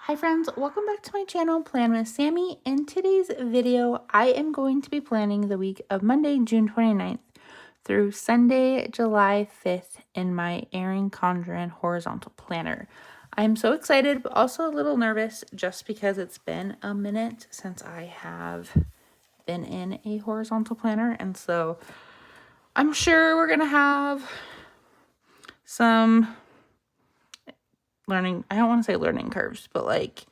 Hi friends, welcome back to my channel, Plan with Sammy. In today's video, I am going to be planning the week of Monday, June 29th through Sunday, July 5th in my Erin Condren Horizontal Planner. I'm so excited, but also a little nervous just because it's been a minute since I have been in a horizontal planner. And so I'm sure we're going to have some learning, I don't want to say learning curves, but like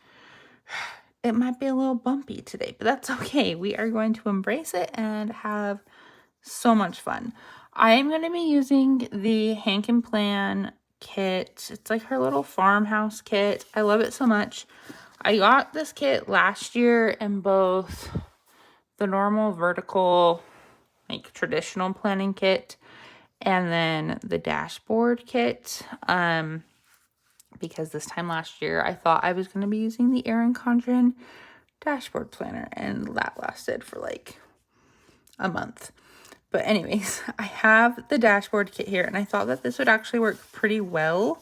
it might be a little bumpy today, but that's okay. We are going to embrace it and have so much fun. I am going to be using the HanCanPlan kit. It's like her little farmhouse kit. I love it so much. I got this kit last year in both the normal vertical, like traditional planning kit, and then the dashboard kit. Because this time last year, I thought I was going to be using the Erin Condren dashboard planner, and that lasted for like a month. But anyways, I have the dashboard kit here, and I thought that this would actually work pretty well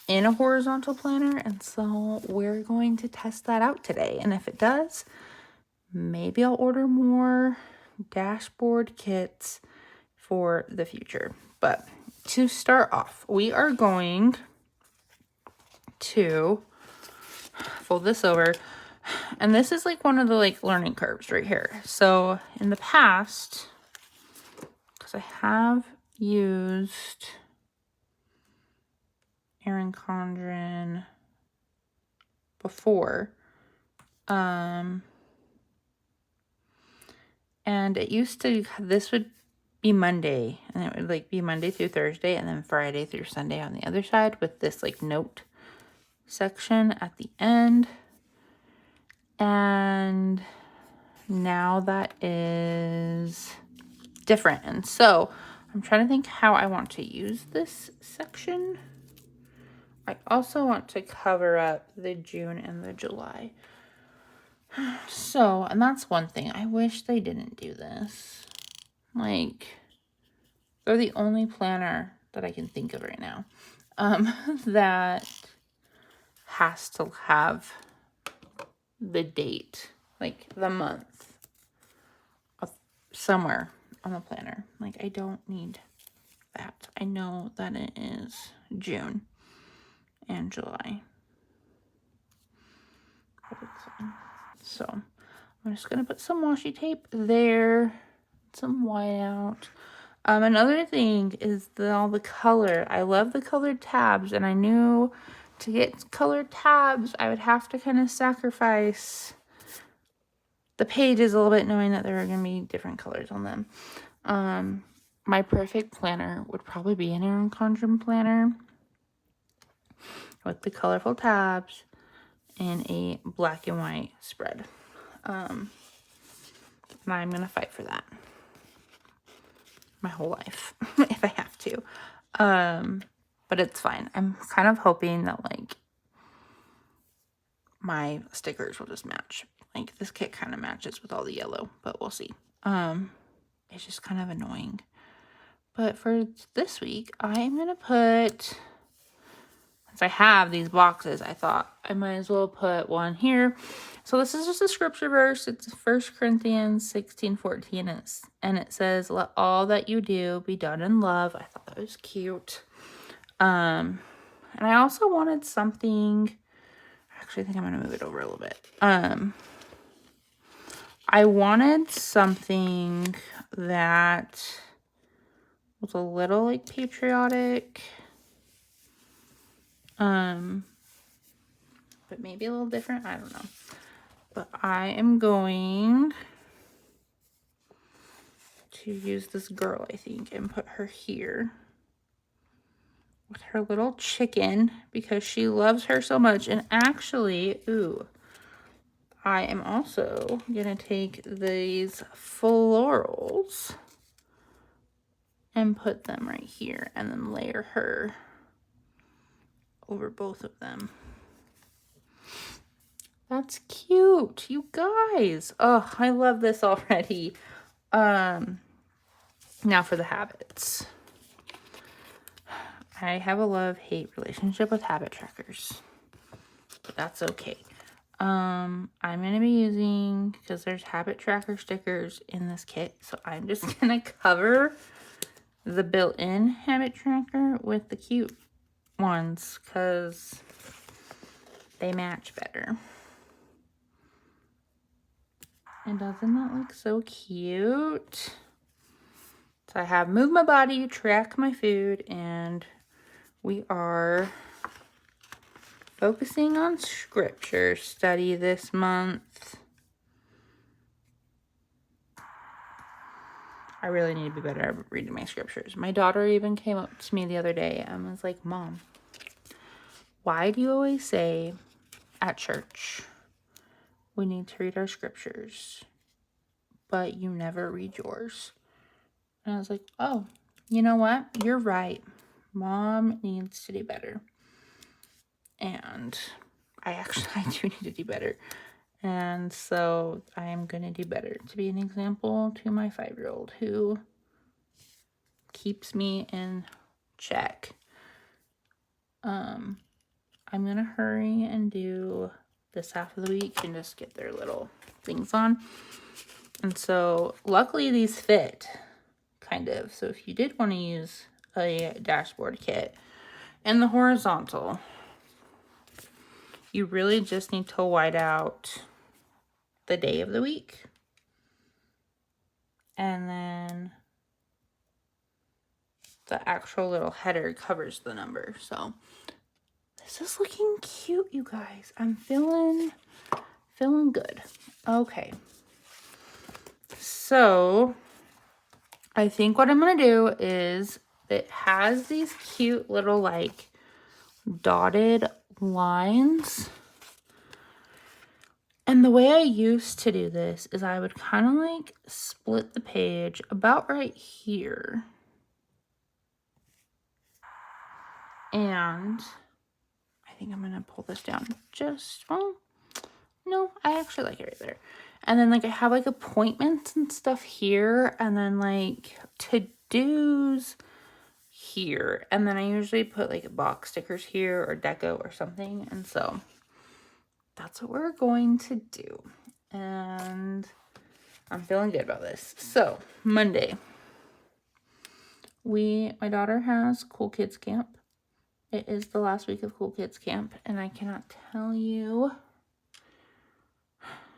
in a horizontal planner, and so we're going to test that out today. And if it does, maybe I'll order more dashboard kits for the future. But to start off, we are going to fold this over, and this is like one of the like learning curves right here. So in the past, because I have used Erin Condren before, and it used to, this would be Monday, and it would like be Monday through Thursday, and then Friday through Sunday on the other side with this like note section at the end. And now that is different, and so I'm trying to think how I want to use this section. I also want to cover up the June and the July. So, and that's one thing. I wish they didn't do this. Like, they're the only planner that I can think of right now that has to have the date, like the month somewhere on the planner. Like, I don't need that. I know that it is June and July. But it's fine. So I'm just gonna put some washi tape there, some white out. Another thing is all the color. I love the colored tabs, and I knew to get colored tabs I would have to kind of sacrifice the pages a little bit, knowing that there are going to be different colors on them. My perfect planner would probably be an Erin Condren planner with the colorful tabs and a black and white spread. And I'm going to fight for that my whole life if I have to. But it's fine. I'm kind of hoping that like my stickers will just match. Like this kit kind of matches with all the yellow, but we'll see. It's just kind of annoying. But for this week, I'm going to put, since I have these boxes, I thought I might as well put one here. So this is just a scripture verse. It's 1 Corinthians 16:14, and it says, "Let all that you do be done in love." I thought that was cute. And I also wanted something, actually I think I'm going to move it over a little bit. I wanted something that was a little like patriotic, but maybe a little different. I don't know. But I am going to use this girl, I think, and put her here with her little chicken because she loves her so much. And actually, ooh, I am also going to take these florals and put them right here and then layer her over both of them. That's cute, you guys. Oh, I love this already. Now for the habits. I have a love-hate relationship with habit trackers. that's okay. I'm going to be using, because there's habit tracker stickers in this kit, so I'm just going to cover the built-in habit tracker with the cute ones, because they match better. And doesn't that look so cute? So I have move my body, track my food, and we are focusing on scripture study this month. I really need to be better at reading my scriptures. My daughter even came up to me the other day and was like, Mom, why do you always say at church we need to read our scriptures, but you never read yours? And I was like, oh, you know what? You're right. Mom needs to do better. And I do need to do better. And so I am going to do better to be an example to my 5-year-old who keeps me in check. I'm going to hurry and do this half of the week and just get their little things on. And so luckily these fit, kind of. So if you did want to use a dashboard kit in the horizontal, you really just need to white out the day of the week. And then the actual little header covers the number. So this is looking cute, you guys. I'm feeling good. Okay. So I think what I'm going to do is, it has these cute little like dotted lines. And the way I used to do this is I would kind of like split the page about right here. And I think I'm going to pull this down just, well, no, I actually like it right there. And then like I have like appointments and stuff here, and then like to-dos here. And then I usually put like box stickers here or deco or something. And so that's what we're going to do. And I'm feeling good about this. So Monday, my daughter has Cool Kids Camp. It is the last week of Cool Kids Camp, and I cannot tell you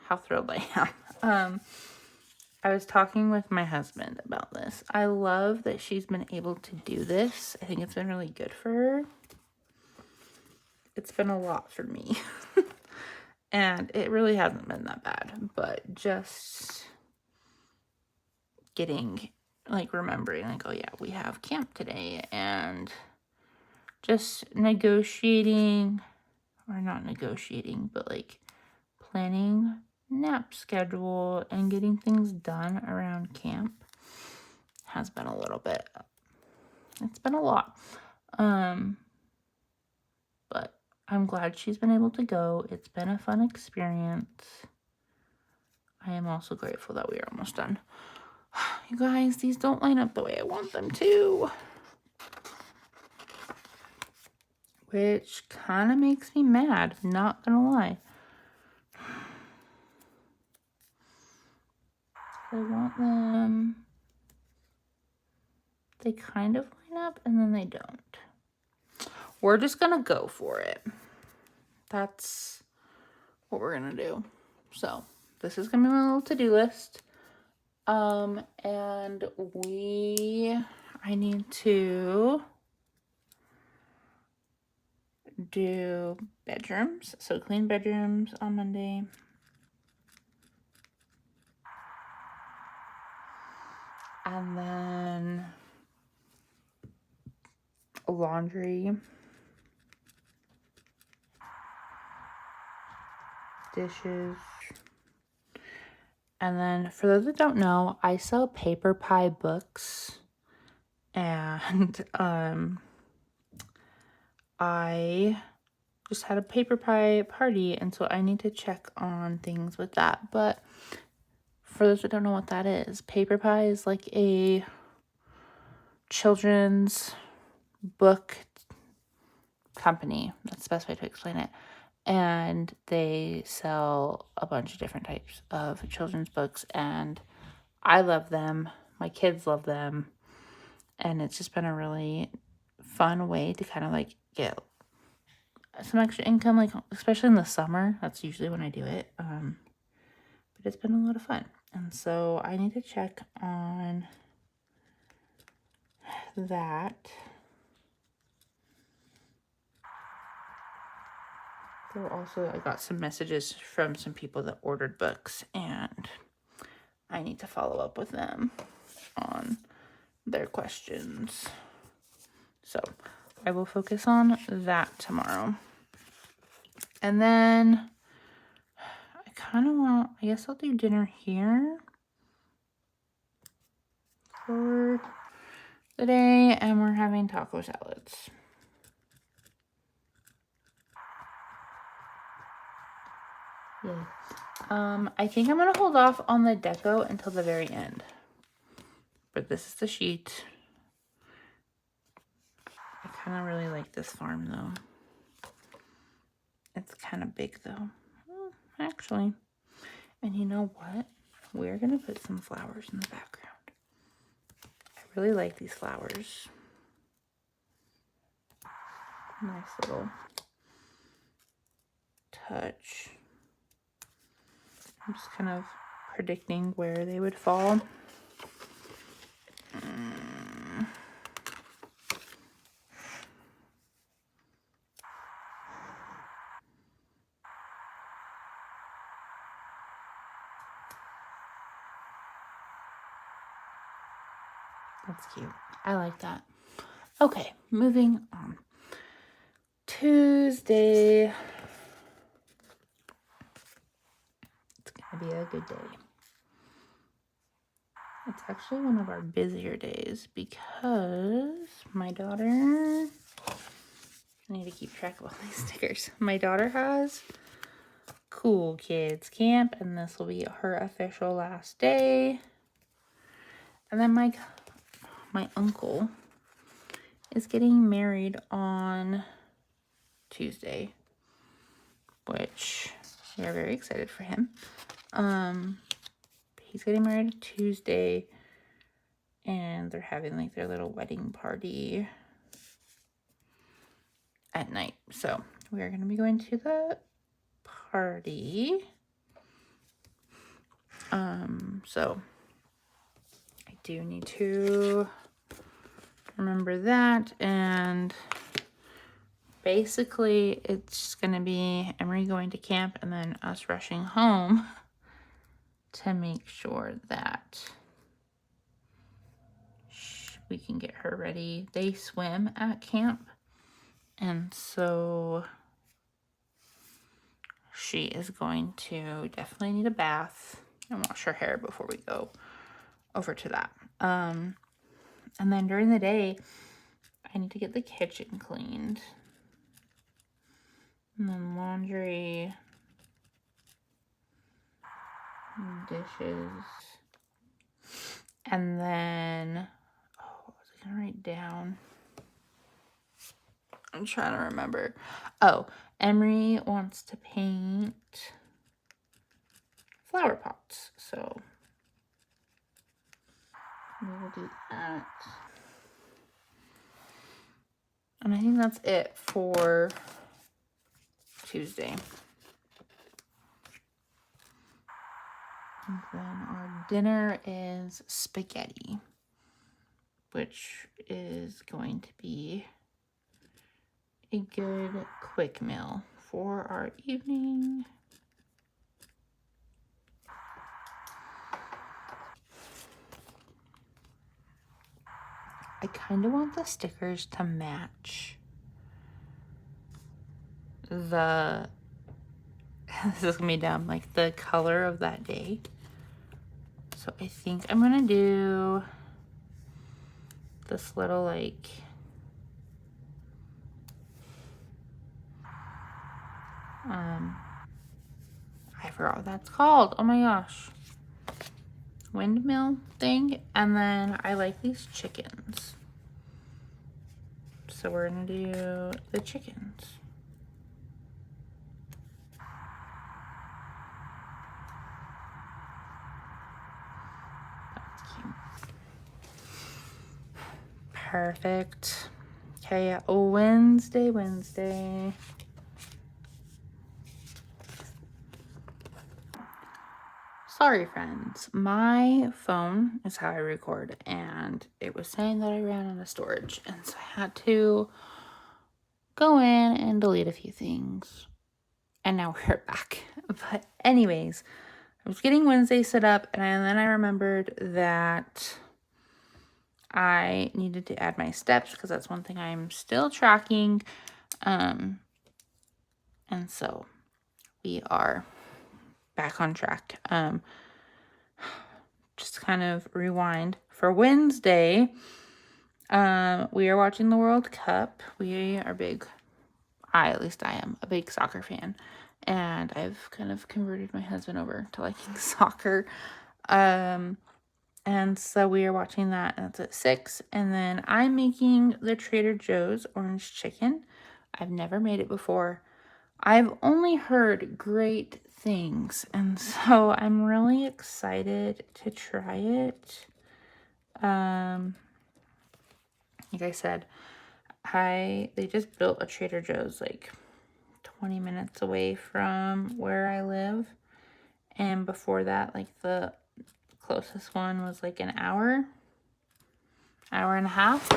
how thrilled I am. I was talking with my husband about this. I love that she's been able to do this. I think it's been really good for her. It's been a lot for me. And it really hasn't been that bad, but just getting, like, remembering, like, oh yeah, we have camp today, and just negotiating, or not negotiating, but like planning nap schedule and getting things done around camp has been a little bit, it's been a lot. But I'm glad she's been able to go. It's been a fun experience. I am also grateful that we are almost done. You guys, these don't line up the way I want them to, which kind of makes me mad, not gonna lie. I want them, they kind of line up and then they don't. We're just gonna go for it. That's what we're gonna do. So this is gonna be my little to-do list. And I need to do bedrooms. So clean bedrooms on Monday. And then laundry, dishes. And then for those that don't know, I sell paper pie books. And I just had a paper pie party, and so I need to check on things with that. But for those that don't know what that is, paper pie is like a children's book company. That's the best way to explain it. and they sell a bunch of different types of children's books, and I love them. My kids love them, and it's just been a really fun way to kind of like get some extra income, like especially in the summer. That's usually when I do it. But it's been a lot of fun, and so I need to check on that. There were also, I got some messages from some people that ordered books, and I need to follow up with them on their questions. So I will focus on that tomorrow. And then I kind of want, I guess I'll do dinner here for the day, and we're having taco salads. Yay. I think I'm going to hold off on the deco until the very end. But this is the sheet. I kind of really like this farm though. It's kind of big though, actually. And you know what? We're going to put some flowers in the background. I really like these flowers. Nice little touch. I'm just kind of predicting where they would fall. That's cute. I like that. Okay, moving on. Tuesday. It's gonna be a good day. It's actually one of our busier days because my daughter, I need to keep track of all these stickers. My daughter has Cool Kids Camp, and this will be her official last day. And then my uncle is getting married on Tuesday, which we are very excited for him. He's getting married Tuesday, and they're having like their little wedding party at night. So we are going to be going to the party. So I do need to remember that, and basically it's going to be Emery going to camp and then us rushing home to make sure that we can get her ready. They swim at camp, and so she is going to definitely need a bath and wash her hair before we go over to that. And then during the day, I need to get the kitchen cleaned. And then laundry, dishes. And then, what was I gonna write down? I'm trying to remember. Oh, Emery wants to paint flower pots, so we will do that. And I think that's it for Tuesday. And then our dinner is spaghetti, which is going to be a good quick meal for our evening. I kind of want the stickers to match the, this is gonna be dumb, like the color of that day. So I think I'm gonna do this little like, I forgot what that's called. Oh my gosh. Windmill thing. And then I like these chickens. So we're gonna do the chickens. Perfect. Okay, Wednesday. Sorry, friends. My phone is how I record, and it was saying that I ran out of storage, and so I had to go in and delete a few things. And now we're back. But anyways, I was getting Wednesday set up, and then I remembered that I needed to add my steps because that's one thing I'm still tracking. And so we are back on track. Just kind of rewind. For Wednesday, we are watching the World Cup. We are big, at least I am, a big soccer fan. And I've kind of converted my husband over to liking soccer. And so we are watching that, and that's at 6. And then I'm making the Trader Joe's orange chicken. I've never made it before. I've only heard great things, and so I'm really excited to try it. Like I said, they just built a Trader Joe's like 20 minutes away from where I live. And before that, like the closest one was like an hour and a half.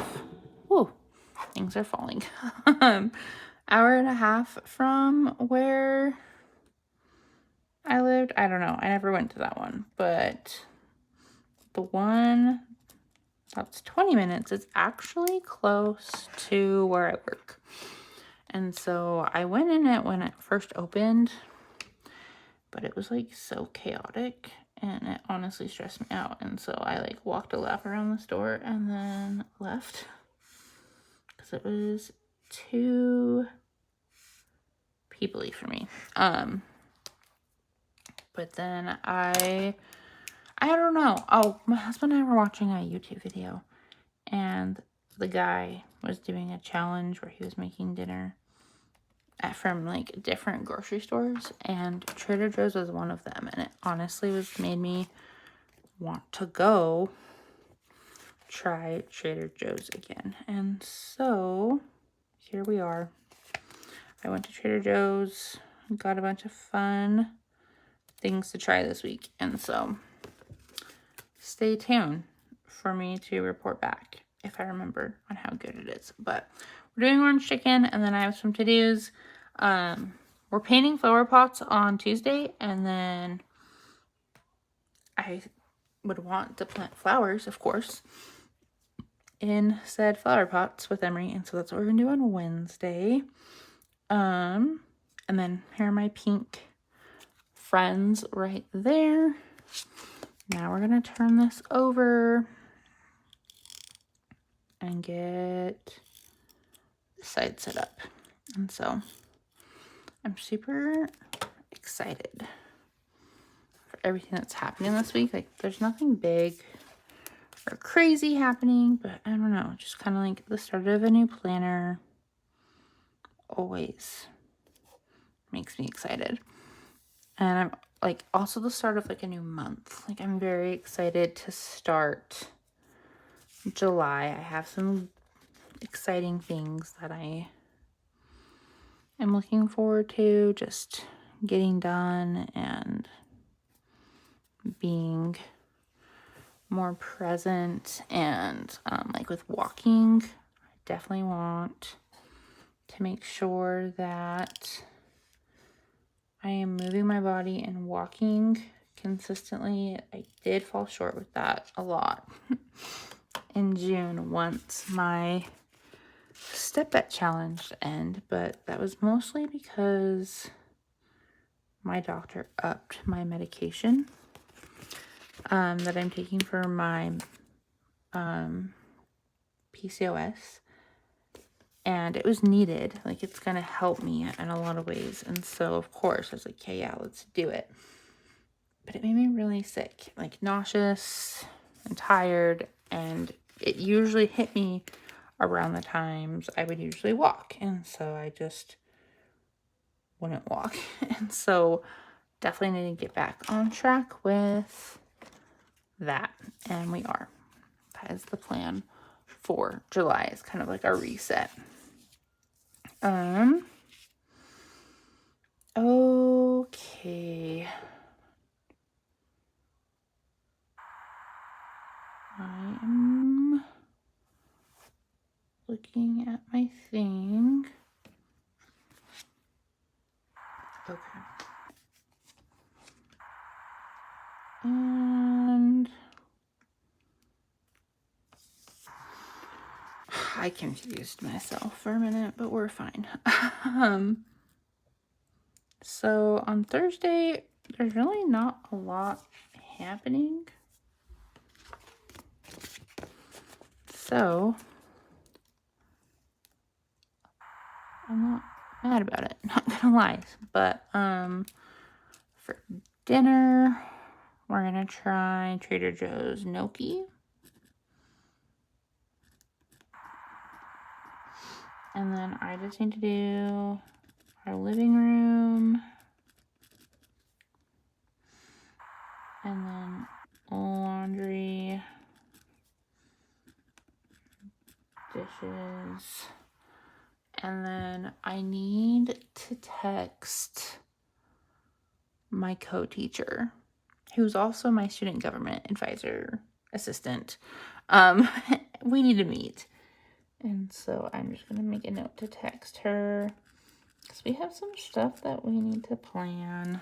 Whoa, things are falling. Hour and a half from where I lived. I don't know. I never went to that one, but the one that's 20 minutes is actually close to where I work. And so I went in it when it first opened, but it was like so chaotic and it honestly stressed me out. And so I like walked a lap around the store and then left because it was too people-y for me. But then I don't know. Oh, my husband and I were watching a YouTube video, and the guy was doing a challenge where he was making dinner from like different grocery stores, and Trader Joe's was one of them, and it honestly made me want to go try Trader Joe's again. And so here we are. I went to Trader Joe's, got a bunch of fun things to try this week, and so stay tuned for me to report back if I remember on how good it is. But we're doing orange chicken, and then I have some to-dos. We're painting flower pots on Tuesday, and then I would want to plant flowers, of course, in said flower pots with Emery, and so that's what we're gonna do on Wednesday. And then here are my pink friends right there. Now we're gonna turn this over and get the side set up. And so I'm super excited for everything that's happening this week. Like, there's nothing big or crazy happening, but I don't know, just kind of like the start of a new planner always makes me excited. And I'm like also the start of like a new month. Like, I'm very excited to start July. I have some exciting things that I am looking forward to just getting done and being more present. And like with walking, I definitely want to make sure that I am moving my body and walking consistently. I did fall short with that a lot in June once my step bet challenge ended, but that was mostly because my doctor upped my medication that I'm taking for my PCOS, and it was needed. Like, it's gonna help me in a lot of ways. And so of course I was like, okay, yeah, let's do it. But it made me really sick, like nauseous and tired, and it usually hit me around the times I would usually walk, and so I just wouldn't walk. And so definitely need to get back on track with that, and we are. That is the plan for July. It's kind of like our reset. Okay. I am looking at my thing. Okay. And I confused myself for a minute, but we're fine. So on Thursday, there's really not a lot happening. So I'm not mad about it, not gonna lie. But for dinner, we're gonna try Trader Joe's gnocchi. And then I just need to do our living room. And then laundry, dishes. And then I need to text my co-teacher, who's also my student government advisor assistant. We need to meet. And so I'm just going to make a note to text her because we have some stuff that we need to plan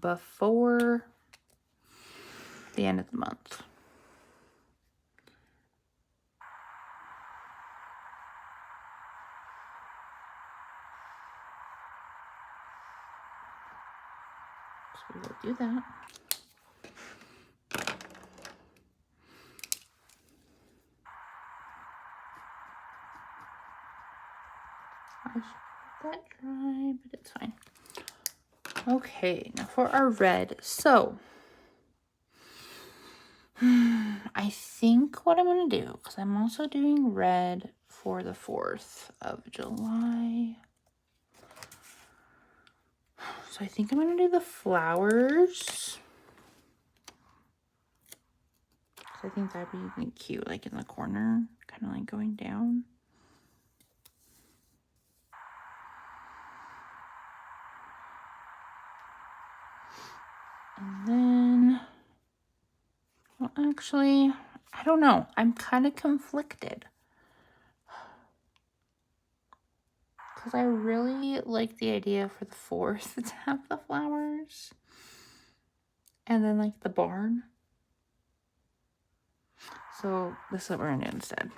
before the end of the month. So we will do that. I should let that dry, but it's fine. Okay, now for our red. So I think what I'm going to do, because I'm also doing red for the 4th of July. So I think I'm going to do the flowers. Because I think that'd be really cute, like in the corner, kind of like going down. And then, well, actually, I don't know. I'm kind of conflicted. Because I really like the idea for the 4th to have the flowers. And then, like, the barn. So, this is what we're going to do instead.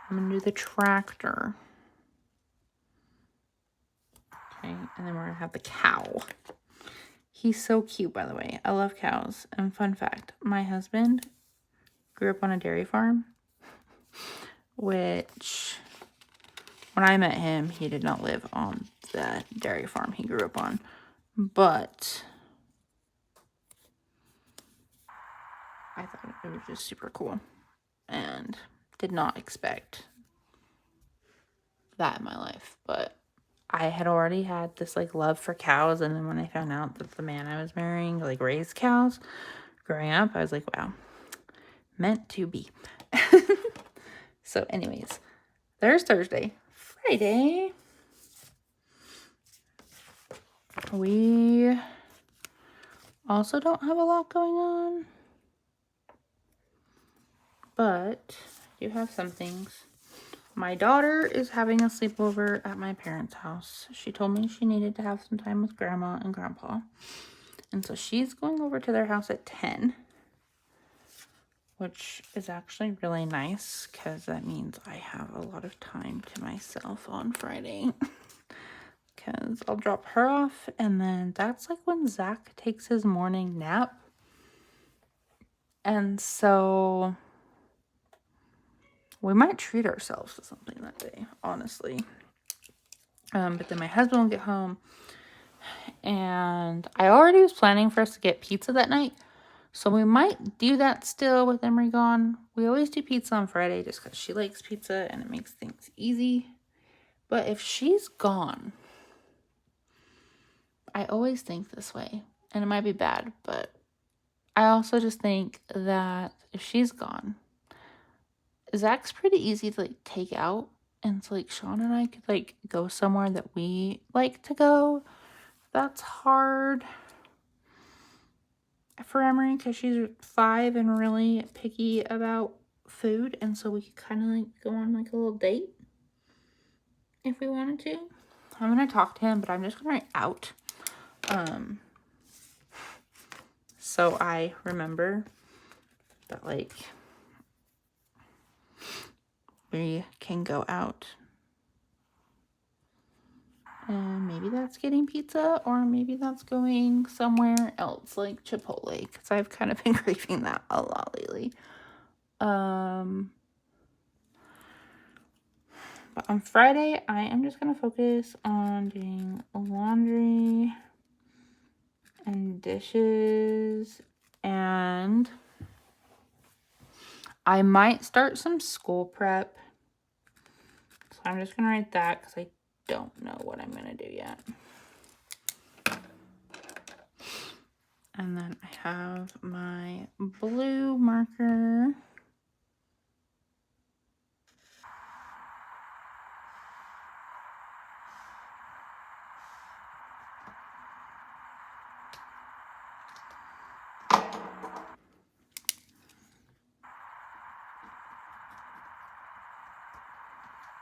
I'm going to do the tractor. Okay, and then we're going to have the cow. He's so cute, by the way. I love cows. And fun fact, my husband grew up on a dairy farm, which when I met him, he did not live on the dairy farm he grew up on. But I thought it was just super cool and did not expect that in my life. But I had already had this like love for cows, and then when I found out that the man I was marrying like raised cows growing up, I was like, wow, meant to be. So anyways, there's Thursday. Friday, we also don't have a lot going on, but I do have some things. My daughter is having a sleepover at my parents' house. She told me she needed to have some time with grandma and grandpa. And so she's going over to their house at 10, which is actually really nice because that means I have a lot of time to myself on Friday. Because I'll drop her off, and then that's like when Zach takes his morning nap. And so we might treat ourselves to something that day, honestly. But then my husband will get home, and I already was planning for us to get pizza that night. So we might do that still with Emery gone. We always do pizza on Friday just because she likes pizza and it makes things easy. But if she's gone, I always think this way. And it might be bad, but I also just think that if she's gone, Zach's pretty easy to like take out. And so like Sean and I could like go somewhere that we like to go. That's hard for Emery because she's 5 and really picky about food. And so we could kind of like go on like a little date if we wanted to. I'm going to talk to him, but I'm just going to write out. So I remember that like we can go out. And maybe that's getting pizza, or maybe that's going somewhere else like Chipotle, because I've kind of been craving that a lot lately. But on Friday, I am just going to focus on doing laundry and dishes, and I might start some school prep. So I'm just going to write that because I don't know what I'm going to do yet. And then I have my blue marker.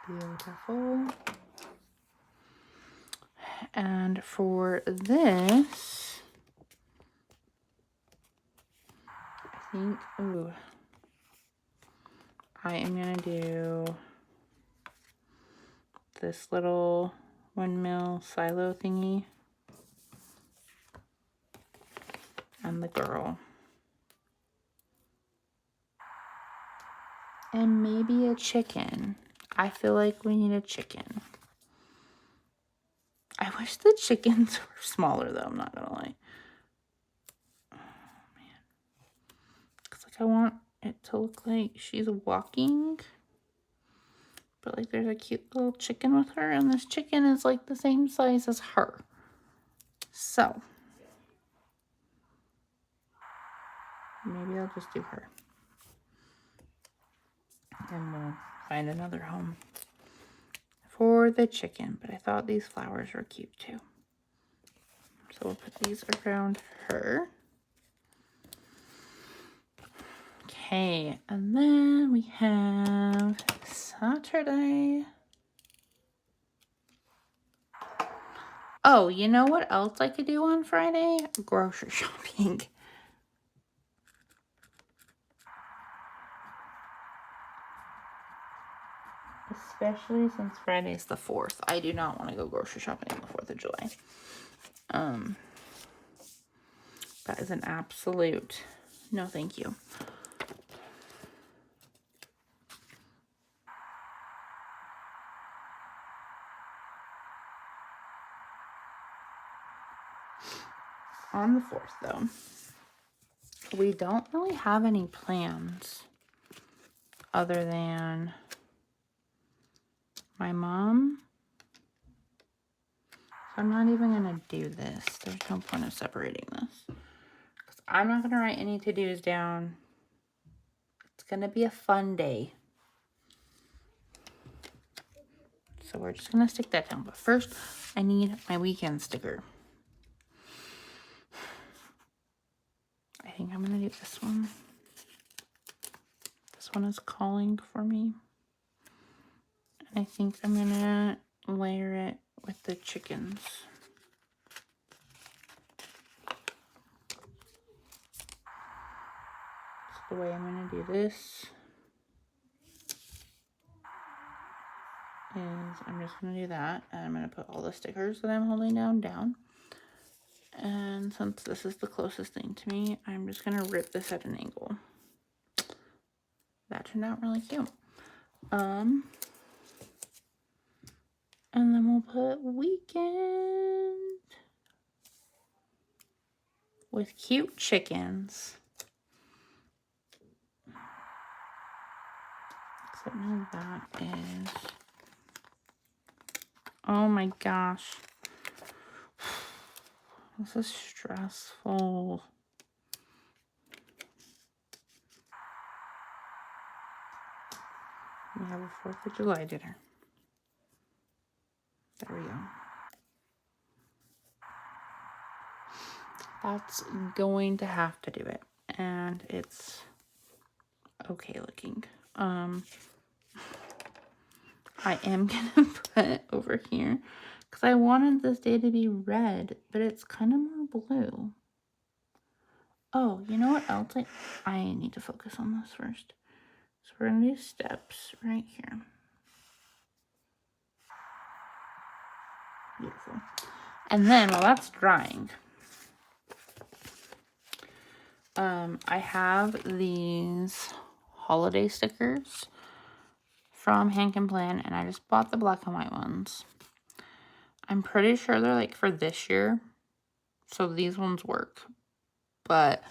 Beautiful. And for this, I think, I am going to do this little windmill silo thingy and the girl. And maybe a chicken. I feel like we need a chicken. I wish the chickens were smaller though, I'm not gonna lie. Oh man. Cause like I want it to look like she's walking. But like there's a cute little chicken with her, and this chicken is like the same size as her. So maybe I'll just do her. And we'll find another home for the chicken. But I thought these flowers were cute too. So we'll put these around her. Okay, and then we have Saturday. Oh, you know what else I could do on Friday? Grocery shopping. Especially since Friday's the 4th. I do not want to go grocery shopping on the 4th of July. That is an absolute no thank you. On the 4th, though, we don't really have any plans other than my mom. So I'm not even going to do this. There's no point of separating this. Because I'm not going to write any to-dos down. It's going to be a fun day. So we're just going to stick that down. But first, I need my weekend sticker. I think I'm going to do this one. This one is calling for me. And I think I'm going to layer it with the chickens. So the way I'm going to do this is I'm just going to do that. And I'm going to put all the stickers that I'm holding down. And since this is the closest thing to me, I'm just going to rip this at an angle. That turned out really cute. And then we'll put weekend with cute chickens. Except now that is, oh my gosh. This is stressful. We have a 4th of July dinner. There we go. That's going to have to do it. And it's okay looking. I am going to put over here, because I wanted this day to be red, but it's kind of more blue. Oh, you know what else? I need to focus on this first. So we're going to do steps right here. Beautiful. And then while that's drying, I have these holiday stickers from HanCanPlan, and I just bought the black and white ones. I'm pretty sure they're like for this year, so these ones work. But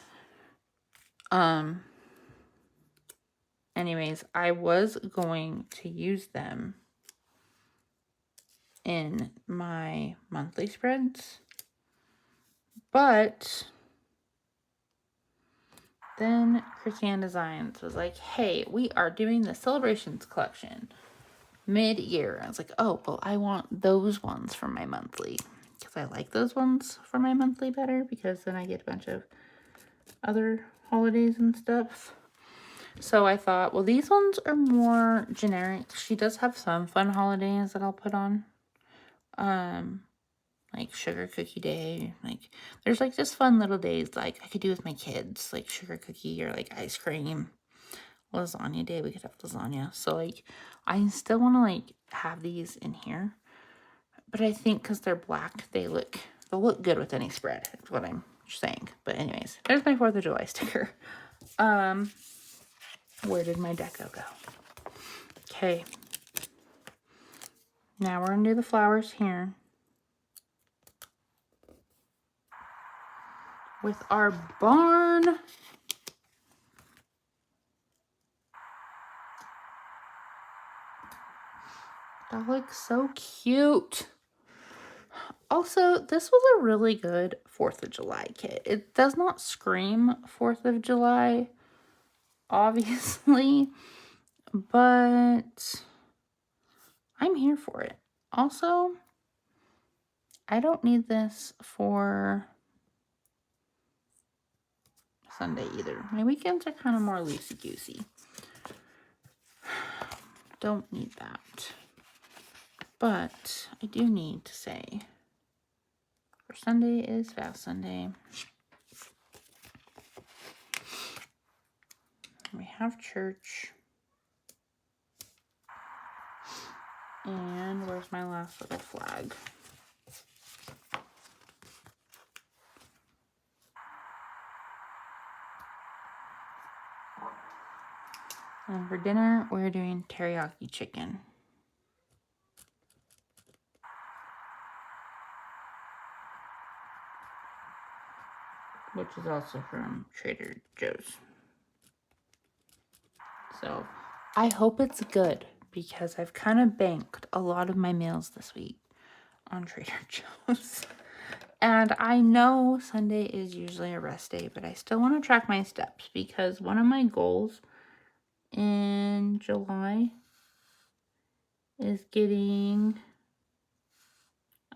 anyways, I was going to use them in my monthly spreads, but then Christiane Designs was like, hey, we are doing the Celebrations collection mid-year. I was like, oh, well, I want those ones for my monthly, because I like those ones for my monthly better, because then I get a bunch of other holidays and stuff. So I thought, well, these ones are more generic. She does have some fun holidays that I'll put on. Like Sugar Cookie Day. Like, there's like just fun little days like I could do with my kids, like sugar cookie or like ice cream. Lasagna day, we could have lasagna. So like, I still want to like have these in here, but I think because they're black, they'll look good with any spread. Is what I'm saying. But anyways, there's my 4th of July sticker. Where did my deco go? Okay. Now we're gonna do the flowers here with our barn. That looks so cute. Also, this was a really good 4th of July kit. It does not scream 4th of July, obviously, but I'm here for it. Also, I don't need this for Sunday either. My weekends are kind of more loosey-goosey. Don't need that. But I do need to say, for Sunday is Fast Sunday. We have church. And where's my last little flag? And for dinner, we're doing teriyaki chicken. Which is also from Trader Joe's. So, I hope it's good, because I've kind of banked a lot of my meals this week on Trader Joe's. And I know Sunday is usually a rest day, but I still want to track my steps, because one of my goals in July is getting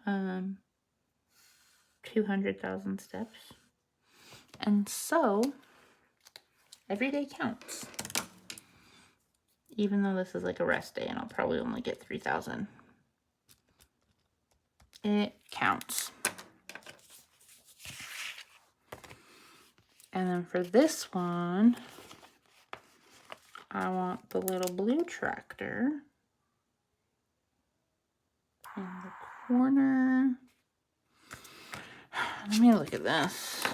200,000 steps. And so every day counts. Even though this is like a rest day and I'll probably only get 3,000. It counts. And then for this one, I want the little blue tractor in the corner. Let me look at this.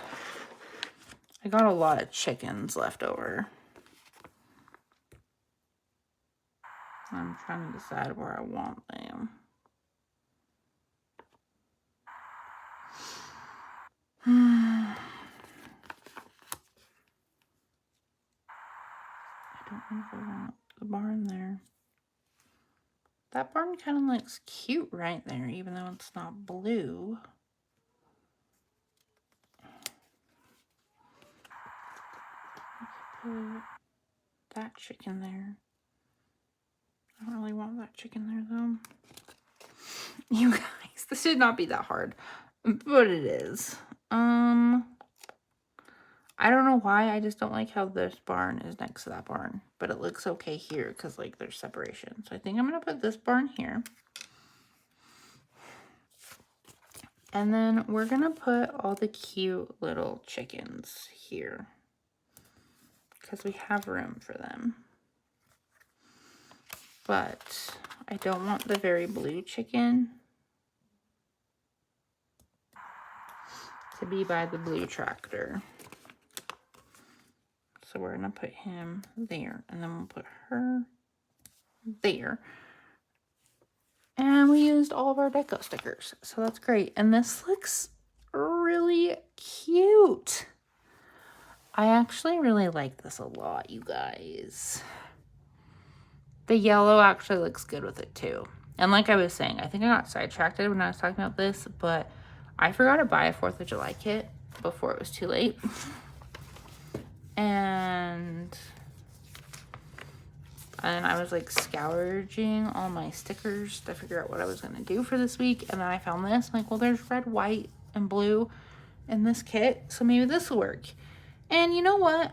I got a lot of chickens left over. I'm trying to decide where I want them. I don't know if I want the barn there. That barn kind of looks cute right there, even though it's not blue. put that chicken there. I don't really want that chicken there though. You guys, this should not be that hard, but it is. I don't know why, I just don't like how this barn is next to that barn, but it looks okay here because like there's separation. So I think I'm gonna put this barn here. And then we're gonna put all the cute little chickens here because we have room for them. But I don't want the very blue chicken to be by the blue tractor. So we're gonna put him there, and then we'll put her there. And we used all of our deco stickers, so that's great. And this looks really cute. I actually really like this a lot, you guys. The yellow actually looks good with it too. And like I was saying, I think I got sidetracked when I was talking about this, but I forgot to buy a 4th of July kit before it was too late. And I was like scourging all my stickers to figure out what I was going to do for this week. And then I found this. I'm like, well, there's red, white, and blue in this kit, so maybe this will work. And you know what?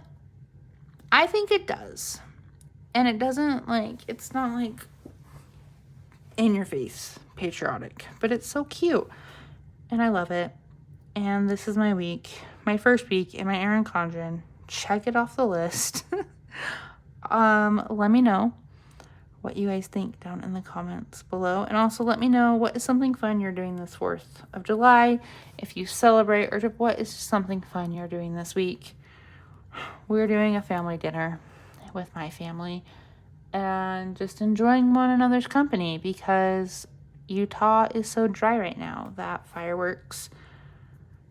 I think it does. And it doesn't like, it's not like in your face patriotic, but it's so cute. And I love it. And this is my week, my first week in my Erin Condren. Check it off the list. Let me know what you guys think down in the comments below. And also let me know what is something fun you're doing this 4th of July. If you celebrate, or what is something fun you're doing this week. We're doing a family dinner with my family and just enjoying one another's company because Utah is so dry right now that fireworks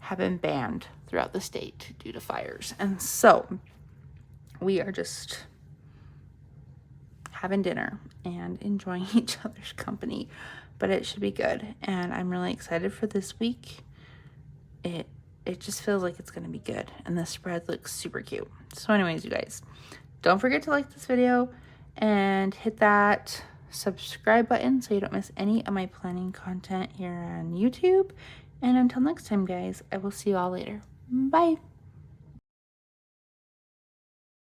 have been banned throughout the state due to fires. And so we are just having dinner and enjoying each other's company, but it should be good. And I'm really excited for this week. It just feels like it's going to be good. And the spread looks super cute. So anyways, you guys, don't forget to like this video and hit that subscribe button so you don't miss any of my planning content here on YouTube. And until next time, guys, I will see you all later. Bye.